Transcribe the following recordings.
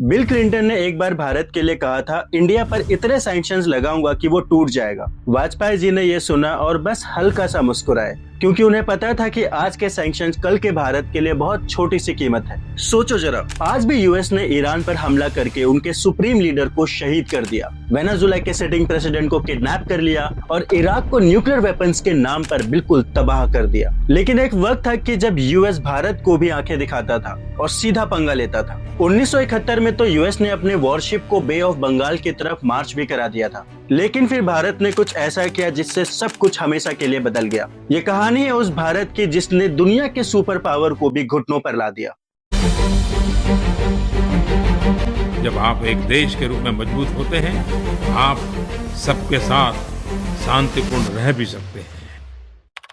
Bill Clinton ने एक बार भारत के लिए कहा था, इंडिया पर इतने सैंक्शंस लगाऊंगा कि वो टूट जाएगा। वाजपेयी जी ने ये सुना और बस हल्का सा मुस्कुराए, क्योंकि उन्हें पता था कि आज के सैंक्शंस कल के भारत के लिए बहुत छोटी सी कीमत है। सोचो जरा, आज भी यूएस ने ईरान पर हमला करके उनके सुप्रीम लीडर को शहीद कर दिया, वेनेजुएला के सिटिंग प्रेसिडेंट को किडनैप कर लिया और इराक को न्यूक्लियर वेपन्स के नाम पर बिल्कुल तबाह कर दिया। लेकिन एक वक्त था कि जब यूएस भारत को भी आंखें दिखाता था और सीधा पंगा लेता था। 1971 में तो यूएस ने अपने वॉरशिप को बे ऑफ बंगाल की तरफ मार्च भी करा दिया था। लेकिन फिर भारत ने कुछ ऐसा किया जिससे सब कुछ हमेशा के लिए बदल गया। ये कहानी है उस भारत की जिसने दुनिया के सुपर पावर को भी घुटनों पर ला दिया। जब आप एक देश के रूप में मजबूत होते हैं, आप सबके साथ शांतिपूर्ण रह भी सकते हैं।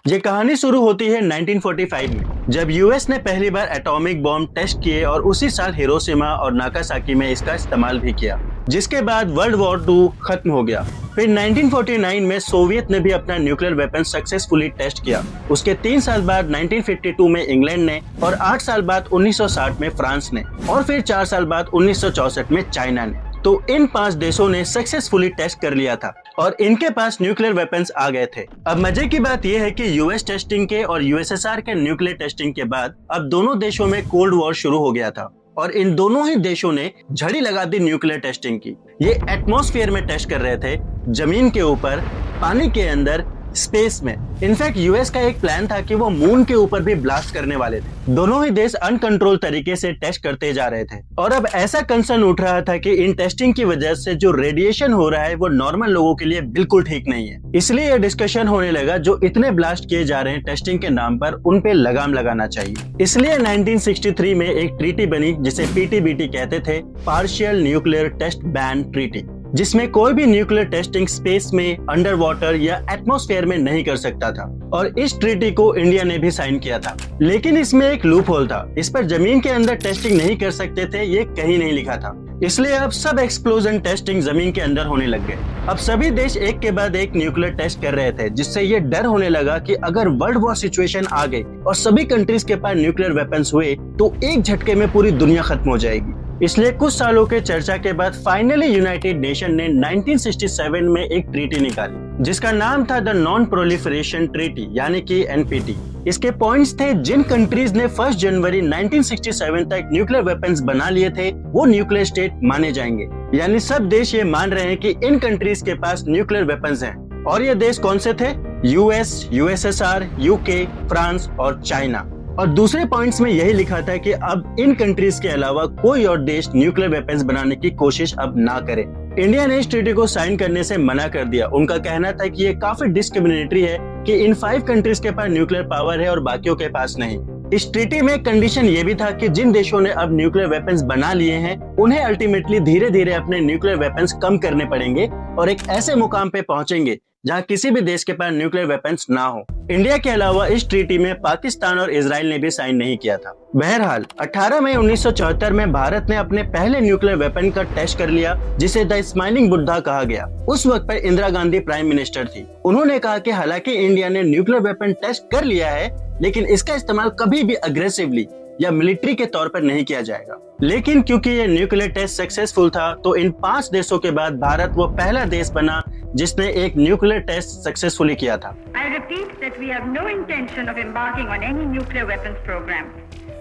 ये कहानी शुरू होती है 1945 में, जब यूएस ने पहली बार एटॉमिक बॉम्ब टेस्ट किए और उसी साल हिरोशिमा और नागासाकी में इसका इस्तेमाल भी किया, जिसके बाद वर्ल्ड वॉर 2 खत्म हो गया। फिर 1949 में सोवियत ने भी अपना न्यूक्लियर वेपन सक्सेसफुली टेस्ट किया। उसके 3 साल बाद 1952 में इंग्लैंड ने और 8 साल बाद 1960 में फ्रांस ने और फिर 4 साल बाद 1964 में चाइना ने। तो इन 5 देशों ने सक्सेसफुली टेस्ट कर लिया था और इनके पास न्यूक्लियर वेपन्स आ गए थे। अब मजे की बात यह है कि यूएस टेस्टिंग के और यूएसएसआर के न्यूक्लियर टेस्टिंग के बाद अब दोनों देशों में कोल्ड वॉर शुरू हो गया था और इन दोनों ही देशों ने झड़ी लगा दी न्यूक्लियर टेस्टिंग की। ये एटमॉस्फेयर में टेस्ट कर रहे थे, जमीन के ऊपर, पानी के अंदर, स्पेस में। इनफैक्ट यूएस का एक प्लान था कि वो मून के ऊपर भी ब्लास्ट करने वाले थे। दोनों ही देश अनकंट्रोल तरीके से टेस्ट करते जा रहे थे और अब ऐसा कंसर्न उठ रहा था कि इन टेस्टिंग की वजह से जो रेडिएशन हो रहा है वो नॉर्मल लोगों के लिए बिल्कुल ठीक नहीं है। इसलिए ये डिस्कशन होने लगा, जो इतने ब्लास्ट किए जा रहे हैं टेस्टिंग के नाम पर, उन पे लगाम लगाना चाहिए। इसलिए 1963 में एक ट्रीटी बनी जिसे पीटीबीटी कहते थे, partial nuclear test ban treaty, जिसमें कोई भी न्यूक्लियर टेस्टिंग स्पेस में, अंडर वाटर या एटमॉस्फेयर में नहीं कर सकता था। और इस ट्रीटी को इंडिया ने भी साइन किया था। लेकिन इसमें एक लूप होल था, इस पर जमीन के अंदर टेस्टिंग नहीं कर सकते थे, ये कहीं नहीं लिखा था। इसलिए अब सब एक्सप्लोजन टेस्टिंग जमीन के अंदर होने लग गए। अब सभी देश एक के बाद एक न्यूक्लियर टेस्ट कर रहे थे, जिससे ये डर होने लगा कि अगर वर्ल्ड वॉर सिचुएशन आ गई और सभी कंट्रीज के पास न्यूक्लियर वेपन्स हुए तो एक झटके में पूरी दुनिया खत्म हो जाएगी। इसलिए कुछ सालों के चर्चा के बाद फाइनली यूनाइटेड नेशन ने 1967 में एक ट्रीटी निकाली, जिसका नाम था द नॉन प्रोलिफरेशन ट्रीटी, यानी कि एनपीटी। इसके पॉइंट्स थे, जिन कंट्रीज ने 1 जनवरी 1967 तक न्यूक्लियर वेपन्स बना लिए थे वो न्यूक्लियर स्टेट माने जाएंगे। यानी सब देश ये मान रहे हैं कि इन कंट्रीज के पास न्यूक्लियर वेपन्स हैं। और ये देश कौन से थे? यूएस, यूएसएसआर, यूके, फ्रांस और चाइना। और दूसरे पॉइंट्स में यही लिखा था कि अब इन कंट्रीज के अलावा कोई और देश न्यूक्लियर वेपन्स बनाने की कोशिश अब ना करे। इंडिया ने इस ट्रीटी को साइन करने से मना कर दिया। उनका कहना था कि ये काफी डिस्क्रिमिनेटरी है कि इन 5 कंट्रीज के पास न्यूक्लियर पावर है और बाकियों के पास नहीं। इस ट्रीटी में कंडीशन ये भी था कि जिन देशों ने अब न्यूक्लियर वेपन्स बना लिए हैं उन्हें अल्टीमेटली धीरे धीरे अपने न्यूक्लियर वेपन्स कम करने पड़ेंगे और एक ऐसे मुकाम पे पहुंचेंगे जहां किसी भी देश के पास न्यूक्लियर वेपन्स ना हो। इंडिया के अलावा इस ट्रीटी में पाकिस्तान और इजराइल ने भी साइन नहीं किया था। बहरहाल 18 मई 1974 में भारत ने अपने पहले न्यूक्लियर वेपन का टेस्ट कर लिया, जिसे द स्माइलिंग बुद्धा कहा गया। उस वक्त पर इंदिरा गांधी प्राइम मिनिस्टर थी। उन्होंने कहा कि हालांकि इंडिया ने न्यूक्लियर वेपन टेस्ट कर लिया है, लेकिन इसका इस्तेमाल कभी भी अग्रेसिवली या मिलिट्री के तौर पर नहीं किया जाएगा। लेकिन क्योंकि ये न्यूक्लियर टेस्ट सक्सेसफुल था, तो इन 5 देशों के बाद भारत वो पहला देश बना जिसने एक न्यूक्लियर टेस्ट सक्सेसफुली किया था। I repeat that we have no intention of embarking on any nuclear weapons program.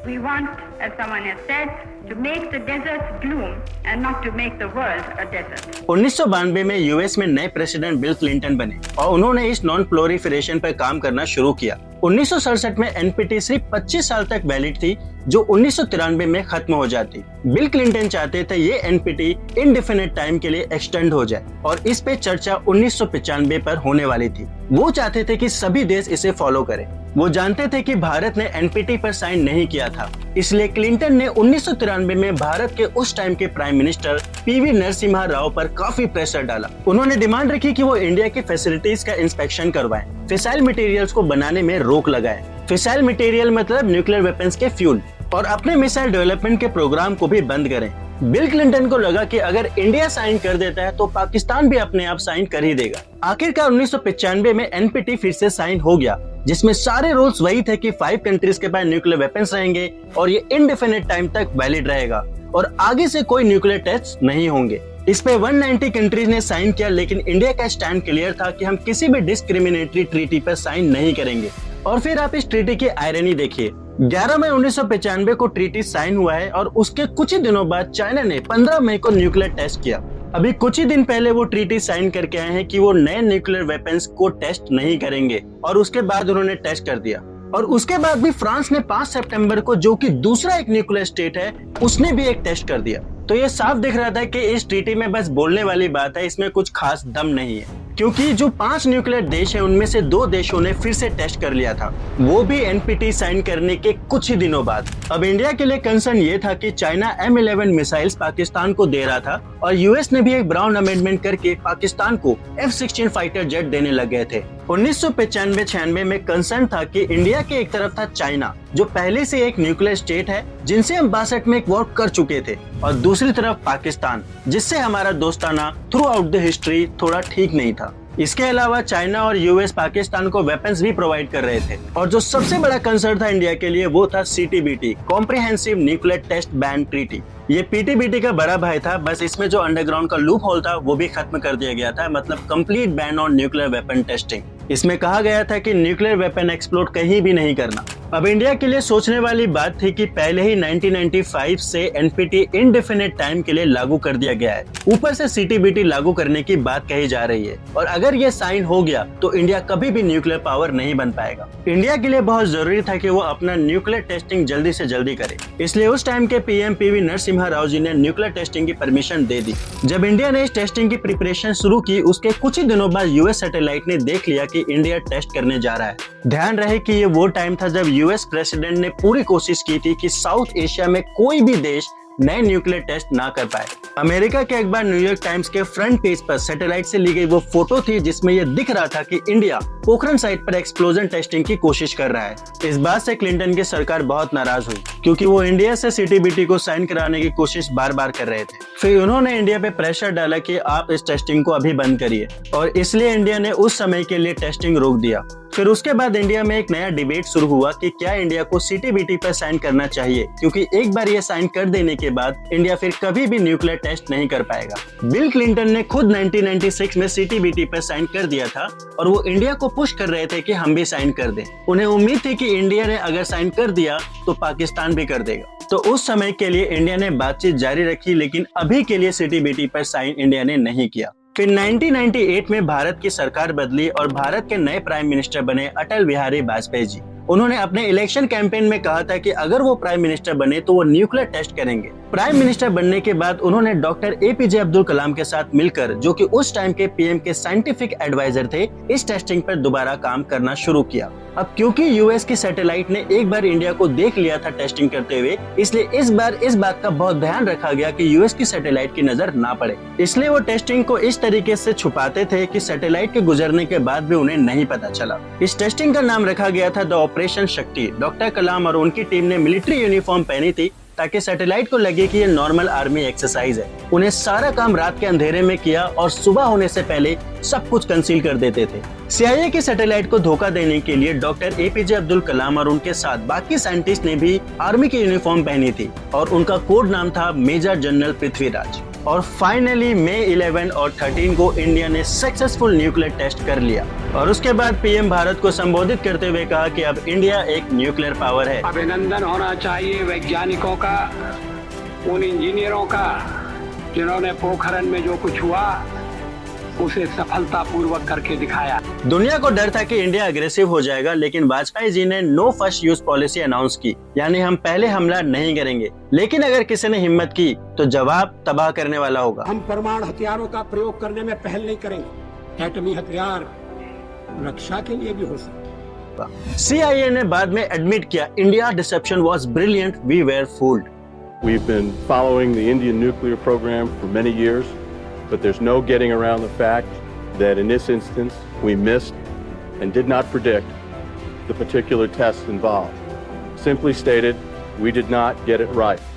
We want, as someone has said, to make the deserts bloom and not to make the world a desert. 1992 में US में नए president bill Clinton बने और उन्होंने इस non proliferation पर काम करना शुरू किया। 1967 में एनपीटी सिर्फ 25 साल तक वैलिड थी, जो 1993 में खत्म हो जाती। बिल क्लिंटन चाहते थे ये एनपीटी इंडेफिनिट टाइम के लिए एक्सटेंड हो जाए और इस पे चर्चा 1995 पर होने वाली थी। वो चाहते थे कि सभी देश इसे फॉलो करें। वो जानते थे कि भारत ने एनपीटी पर साइन नहीं किया था, इसलिए क्लिंटन ने 1993 में भारत के उस टाइम के prime minister PV Narasimha Rao पर काफी प्रेशर डाला। उन्होंने डिमांड रखी कि वो इंडिया की फैसिलिटीज का इंस्पेक्शन करवाएं, फिसाइल मटेरियल्स को बनाने में रोक लगाएं। फिसाइल मटेरियल मतलब न्यूक्लियर वेपन्स के फ्यूल, और अपने मिसाइल डेवलपमेंट के प्रोग्राम को भी बंद करें। बिल क्लिंटन को लगा कि अगर इंडिया साइन कर देता है तो पाकिस्तान भी अपने आप साइन कर ही देगा। आखिरकार 1995 में एनपीटी फिर से साइन हो गया, जिसमें सारे रूल्स वही थे कि 5 कंट्रीज के पास न्यूक्लियर वेपन्स रहेंगे और ये इंडेफिनिट टाइम तक वैलिड रहेगा। और आगे से कोई न्यूक्लियर टेस्ट नहीं होंगे। इस पे 190 कंट्रीज ने साइन किया, लेकिन इंडिया का स्टैंड क्लियर था कि हम किसी भी डिस्क्रिमिनेटरी ट्रीटी पर साइन नहीं करेंगे। और फिर आप इस ट्रीटी की आयरनी देखिए, 11 मई 1995 को ट्रीटी साइन हुआ है और उसके कुछ ही दिनों बाद चाइना ने 15 मई को न्यूक्लियर टेस्ट किया। अभी कुछ ही दिन पहले वो ट्रीटी साइन करके आए हैं कि वो नए न्यूक्लियर वेपन्स को टेस्ट नहीं करेंगे, और उसके बाद उन्होंने टेस्ट कर दिया। और उसके बाद भी फ्रांस ने 5 सितंबर को, जो कि दूसरा एक न्यूक्लियर स्टेट है, उसने भी एक टेस्ट कर दिया। तो ये साफ दिख रहा था कि इस ट्रीटी में बस बोलने वाली बात है, इसमें कुछ खास दम नहीं है, क्योंकि जो 5 न्यूक्लियर देश हैं उनमें से 2 देशों ने फिर से टेस्ट कर लिया था, वो भी एनपीटी साइन करने के कुछ ही दिनों बाद। अब इंडिया के लिए कंसर्न ये था कि चाइना M11 मिसाइल्स पाकिस्तान को दे रहा था और यूएस ने भी एक ब्राउन अमेंडमेंट करके पाकिस्तान को F-16 फाइटर जेट देने लग गए थे। 1995-96 में कंसर्न था कि इंडिया के एक तरफ था चाइना, जो पहले से एक न्यूक्लियर स्टेट है जिनसे हम 62 में एक वॉर कर चुके थे, और दूसरी तरफ पाकिस्तान, जिससे हमारा दोस्ताना थ्रू आउट द हिस्ट्री थोड़ा ठीक नहीं था। इसके अलावा चाइना और यूएस पाकिस्तान को वेपन्स भी प्रोवाइड कर रहे थे, और जो सबसे बड़ा कंसर्न था इंडिया के लिए वो था CTBT, comprehensive nuclear test ban treaty. ये PTBT का बड़ा भाई था, बस इसमें जो अंडरग्राउंड का लूप होल था वो भी खत्म कर दिया गया था, मतलब complete ban on nuclear weapon testing. इसमें कहा गया था कि न्यूक्लियर वेपन एक्सप्लोड कहीं भी नहीं करना। अब इंडिया के लिए सोचने वाली बात थी कि पहले ही 1995 से NPT इंडेफिनिट टाइम के लिए लागू कर दिया गया है, ऊपर से CTBT लागू करने की बात कही जा रही है, और अगर ये साइन हो गया तो इंडिया कभी भी न्यूक्लियर पावर नहीं बन पाएगा। इंडिया के लिए बहुत जरूरी था कि वो अपना न्यूक्लियर टेस्टिंग जल्दी से जल्दी करे, इसलिए उस टाइम के PM PV नरसिम्हा राव जी ने न्यूक्लियर टेस्टिंग की परमिशन दे दी। जब इंडिया ने इस टेस्टिंग की प्रिपरेशन शुरू की, उसके कुछ ही दिनों बाद US सैटेलाइट ने देख लिया कि इंडिया टेस्ट करने जा रहा है। ध्यान रहे कि ये वो टाइम था जब US प्रेसिडेंट ने पूरी कोशिश की थी कि साउथ एशिया में कोई भी देश नए न्यूक्लियर टेस्ट ना कर पाए। अमेरिका के अखबार न्यूयॉर्क टाइम्स के फ्रंट पेज पर सैटेलाइट से ली गई वो फोटो थी जिसमें यह दिख रहा था कि इंडिया पोखरण साइट पर एक्सप्लोजन टेस्टिंग की कोशिश कर रहा है। इस बात से क्लिंटन की सरकार बहुत नाराज हुई, क्योंकि वो इंडिया से CTBT को साइन कराने की कोशिश बार बार कर रहे थे। फिर उन्होंने इंडिया पे प्रेशर डाला कि आप इस टेस्टिंग को अभी बंद करिए, और इसलिए इंडिया ने उस समय के लिए टेस्टिंग रोक दिया। फिर उसके बाद इंडिया में एक नया डिबेट शुरू हुआ कि क्या इंडिया को CTBT पर साइन करना चाहिए, क्योंकि एक बार ये साइन कर देने के बाद इंडिया फिर कभी भी न्यूक्लियर टेस्ट नहीं कर पाएगा। बिल क्लिंटन ने खुद 1996 में CTBT पर साइन कर दिया था, और वो इंडिया को पुश कर रहे थे कि हम भी साइन कर दें। उन्हें उम्मीद थी कि इंडिया ने अगर साइन कर दिया तो पाकिस्तान भी कर देगा। तो उस समय के लिए इंडिया ने बातचीत जारी रखी, लेकिन अभी के लिए CTBT पर साइन इंडिया ने नहीं किया। फिर 1998 में भारत की सरकार बदली और भारत के नए प्राइम मिनिस्टर बने अटल बिहारी वाजपेयी जी। उन्होंने अपने इलेक्शन कैंपेन में कहा था कि अगर वो प्राइम मिनिस्टर बने तो वो न्यूक्लियर टेस्ट करेंगे। प्राइम मिनिस्टर बनने के बाद उन्होंने डॉक्टर APJ अब्दुल कलाम के साथ मिलकर, जो कि उस टाइम के PM के साइंटिफिक एडवाइजर थे, इस टेस्टिंग पर दोबारा काम करना शुरू किया। अब क्योंकि US की सैटेलाइट ने एक बार इंडिया को देख लिया था टेस्टिंग करते हुए, इसलिए इस बार इस बात का बहुत ध्यान रखा गया कि US की सैटेलाइट की नजर ना पड़े। इसलिए वो टेस्टिंग को इस तरीके से छुपाते थे कि सैटेलाइट के गुजरने के बाद भी उन्हें नहीं पता चला। इस टेस्टिंग का नाम रखा गया था द ऑपरेशन शक्ति। डॉक्टर कलाम और उनकी टीम ने मिलिट्री यूनिफॉर्म पहनी थी ताकि सैटेलाइट को लगे कि ये नॉर्मल आर्मी एक्सरसाइज है। उन्हें सारा काम रात के अंधेरे में किया और सुबह होने से पहले सब कुछ कंसील कर देते थे। CIA की सैटेलाइट को धोखा देने के लिए डॉक्टर APJ अब्दुल कलाम और उनके साथ बाकी साइंटिस्ट ने भी आर्मी की यूनिफॉर्म पहनी थी, और उनका कोड नाम था मेजर जनरल पृथ्वीराज। और फाइनली मई 11 और 13 को इंडिया ने सक्सेसफुल न्यूक्लियर टेस्ट कर लिया, और उसके बाद PM भारत को संबोधित करते हुए कहा कि अब इंडिया एक न्यूक्लियर पावर है। अभिनंदन होना चाहिए वैज्ञानिकों का, उन इंजीनियरों का जिन्होंने पोखरण में जो कुछ हुआ उसे सफलतापूर्वक करके दिखाया। दुनिया को डर था कि इंडिया अग्रेसिव हो जाएगा, लेकिन वाजपेयी जी ने no first use policy announce की, यानी हम पहले हमला नहीं करेंगे, लेकिन अगर किसी ने हिम्मत की तो जवाब तबाह करने वाला होगा। हम परमाणु हथियारों का प्रयोग करने में पहल नहीं करेंगे। एटमी हथियार रक्षा के लिए भी हो सकता। CIA ने बाद में एडमिट किया, India deception was brilliant, we were fooled. We've been following the Indian nuclear program for many years, but there's no getting around the fact that in this instance we missed and did not predict the particular tests involved. Simply stated, we did not get it right.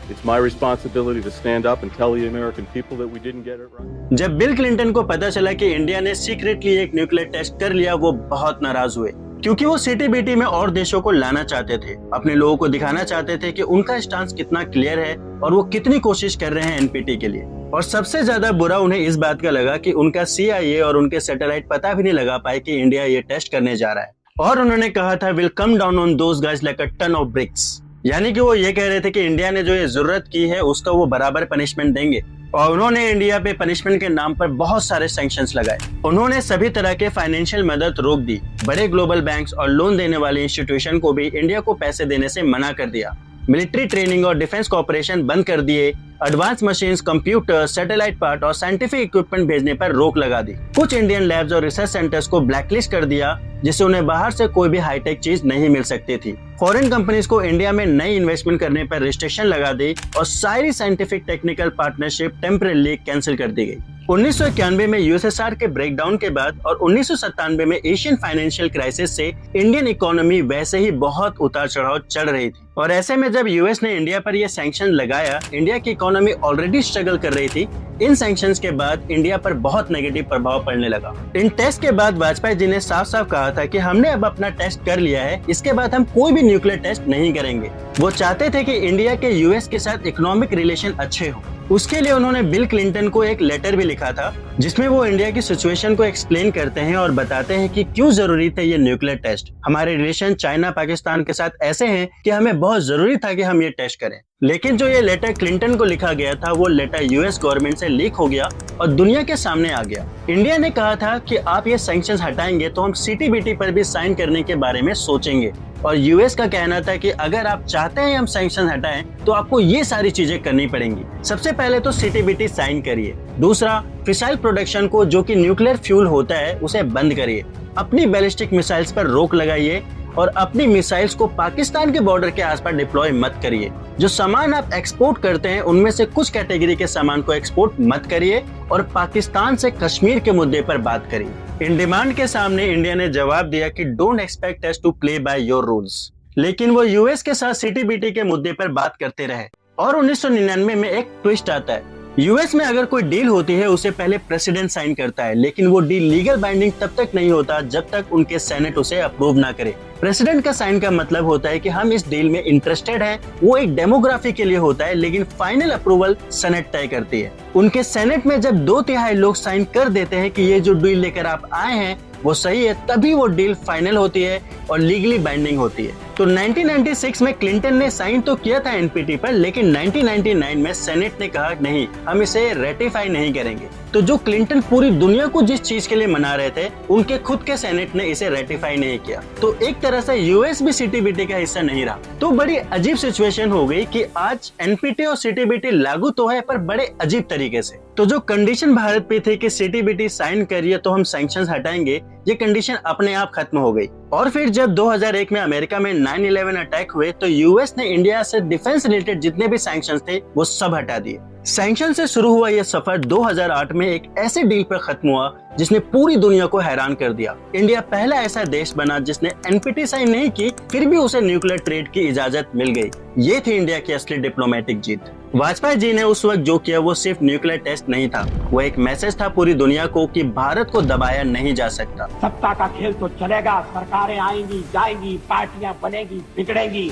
It's my responsibility to stand up and tell the American people that we didn't get it right. जब bill Clinton को पता चला कि India ने secretly एक nuclear test कर लिया, वो बहुत नाराज हुए। क्योंकि वो सीटीबीटी में और देशों को लाना चाहते थे, अपने लोगों को दिखाना चाहते थे कि उनका स्टांस कितना क्लियर है और वो कितनी कोशिश कर रहे हैं एनपीटी के लिए। और सबसे ज्यादा बुरा उन्हें इस बात का लगा कि उनका CIA और उनके सैटेलाइट पता भी नहीं लगा पाए कि इंडिया ये टेस्ट करने जा रहा है। और उन्होंने कहा था will come down on those guys like a ton of bricks, यानी कि वो ये कह रहे थे कि इंडिया ने जो ये जरूरत की है उसका वो बराबर पनिशमेंट देंगे। और उन्होंने इंडिया पे पनिशमेंट के नाम पर बहुत सारे सैंक्शंस लगाए। उन्होंने सभी तरह के फाइनेंशियल मदद रोक दी, बड़े ग्लोबल बैंक्स और लोन देने वाले इंस्टीट्यूशन को भी इंडिया को पैसे देने से मना कर दिया, मिलिट्री ट्रेनिंग और डिफेंस कॉर्पोरेशन बंद कर दिए, advance machines, computer, satellite part और साइंटिफिक इक्विपमेंट भेजने पर रोक लगा दी। कुछ इंडियन लैब्स और रिसर्च सेंटर्स को ब्लैकलिस्ट कर दिया, जिससे उन्हें बाहर से कोई भी हाईटेक चीज नहीं मिल सकती थी। फॉरेन कंपनीज को इंडिया में नई इन्वेस्टमेंट करने पर रिस्ट्रिक्शन लगा दी और सारी scientific technical partnership temporary cancel कर दी गई। 1991 में यूएसएसआर के ब्रेकडाउन के बाद और 1997 में एशियन फाइनेंशियल क्राइसिस से इंडियन इकोनॉमी वैसे ही बहुत उतार चढ़ाव चढ़ रही थी। और ऐसे में जब यूएस ने इंडिया पर यह सैंक्शन लगाया, इंडिया की इकोनॉमी ऑलरेडी स्ट्रगल कर रही थी। इन सैंक्शंस के बाद इंडिया पर बहुत नेगेटिव प्रभाव पड़ने लगा। इन टेस्ट के बाद वाजपेयी जी ने साफ साफ कहा था कि हमने अब अपना टेस्ट कर लिया है, इसके बाद हम कोई भी न्यूक्लियर टेस्ट नहीं करेंगे। वो चाहते थे कि इंडिया के यूएस के साथ इकोनॉमिक रिलेशन अच्छे हो। उसके लिए उन्होंने बिल क्लिंटन को एक लेटर भी लिखा था, जिसमें वो इंडिया की सिचुएशन को एक्सप्लेन करते हैं और बताते हैं कि क्यों जरूरी थे ये न्यूक्लियर टेस्ट। हमारे रिलेशन चाइना पाकिस्तान के साथ ऐसे हैं कि हमें बहुत जरूरी था कि हम ये टेस्ट करें। लेकिन जो ये लेटर क्लिंटन को लिखा गया था, वो लेटर यूएस गवर्नमेंट से लीक हो गया और दुनिया के सामने आ गया। इंडिया ने कहा था कि आप ये सैंक्शंस हटाएंगे तो हम सीटीबीटी पर भी साइन करने के बारे में सोचेंगे। और यूएस का कहना था कि अगर आप चाहते हैं हम सैंक्शन हटाएं तो आपको ये सारी चीजें करनी पड़ेंगी। सबसे पहले तो सीटीबीटी साइन करिए, दूसरा फिसाइल प्रोडक्शन को जो कि न्यूक्लियर फ्यूल होता है उसे बंद करिए, अपनी बैलिस्टिक मिसाइल्स पर रोक लगाइए और अपनी मिसाइल्स को पाकिस्तान के बॉर्डर के आसपास डिप्लॉय मत करिए। जो सामान आप एक्सपोर्ट करते हैं उनमें से कुछ कैटेगरी के सामान को एक्सपोर्ट मत करिए और पाकिस्तान से कश्मीर के मुद्दे पर बात करिए। इन डिमांड के सामने इंडिया ने जवाब दिया कि don't expect us to play by your rules. लेकिन वो यूएस के साथ सीटीबीटी के मुद्दे पर बात करते रहे। और 1999 में एक ट्विस्ट आता है। यूएस में अगर कोई डील होती है उसे पहले प्रेसिडेंट साइन करता है, लेकिन वो डील लीगल बाइंडिंग तब तक नहीं होता जब तक उनके सेनेट उसे अप्रूव ना करे। प्रेसिडेंट का साइन का मतलब होता है कि हम इस डील में इंटरेस्टेड हैं। वो एक डेमोग्राफी के लिए होता है, लेकिन फाइनल अप्रूवल सेनेट तय करती है। उनके सेनेट में जब 2/3 लोग साइन कर देते हैं कि ये जो डील लेकर आप आए हैं वो सही है, तभी वो डील फाइनल होती है और लीगली बाइंडिंग होती है। तो 1996 में क्लिंटन ने साइन तो किया था एनपीटी पर, लेकिन 1999 में सेनेट ने कहा नहीं, हम इसे रेटिफाई नहीं करेंगे। तो जो क्लिंटन पूरी दुनिया को जिस चीज के लिए मना रहे थे, उनके खुद के सेनेट ने इसे रेटिफाई नहीं किया। तो एक तरह से यूएस भी सीटीबीटी का हिस्सा नहीं रहा। तो बड़ी अजीब सिचुएशन हो गई कि आज एनपीटी और सीटीबीटी लागू तो है, पर बड़े अजीब तरीके से। तो जो कंडीशन भारत पे थी कि सीटीबीटी साइन करिए तो हम सैंक्शंस हटाएंगे, ये कंडीशन अपने आप खत्म हो गई। और फिर जब 2001 में अमेरिका में 9/11 अटैक हुए तो यूएस ने इंडिया से डिफेंस रिलेटेड जितने भी सैंक्शंस थे वो सब हटा दिए। सैंक्शन से शुरू हुआ यह सफर 2008 में एक ऐसे डील पर खत्म हुआ जिसने पूरी दुनिया को हैरान कर दिया। इंडिया पहला ऐसा देश बना जिसने एनपीटी साइन नहीं की, फिर भी उसे न्यूक्लियर ट्रेड की इजाजत मिल गई। ये थी इंडिया की असली डिप्लोमेटिक जीत। वाजपेयी जी ने उस वक्त जो किया वो सिर्फ न्यूक्लियर टेस्ट नहीं था, वो एक मैसेज था पूरी दुनिया को कि भारत को दबाया नहीं जा सकता। सत्ता का खेल तो चलेगा, सरकारें आएंगी जाएंगी, पार्टियां बनेगी बिगड़ेंगी,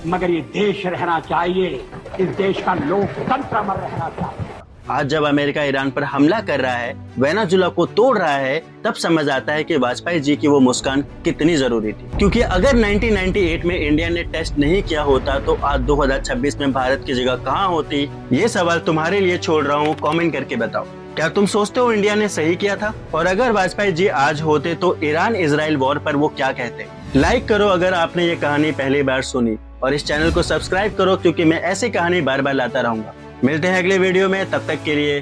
मगर ये देश रहना चाहिए, इस देश का लोकतंत्र अमर रहना चाहिए। आज जब अमेरिका ईरान पर हमला कर रहा है, वेनेजुएला को तोड़ रहा है, तब समझ आता है कि वाजपेयी जी की वो मुस्कान कितनी जरूरी थी। क्योंकि अगर 1998 में इंडिया ने टेस्ट नहीं किया होता तो आज 2026 में भारत की जगह कहाँ होती? ये सवाल तुम्हारे लिए छोड़ रहा हूँ, कमेंट करके बताओ। क्या तुम सोचते हो इंडिया ने सही किया था? और अगर वाजपेयी जी आज होते तो ईरान इजराइल वॉर पर वो क्या कहते? लाइक करो अगर आपने ये कहानी पहली बार सुनी, और इस चैनल को सब्सक्राइब करो क्योंकि मैं ऐसी कहानी बार बार लाता रहूंगा। मिलते हैं अगले वीडियो में, तब तक के लिए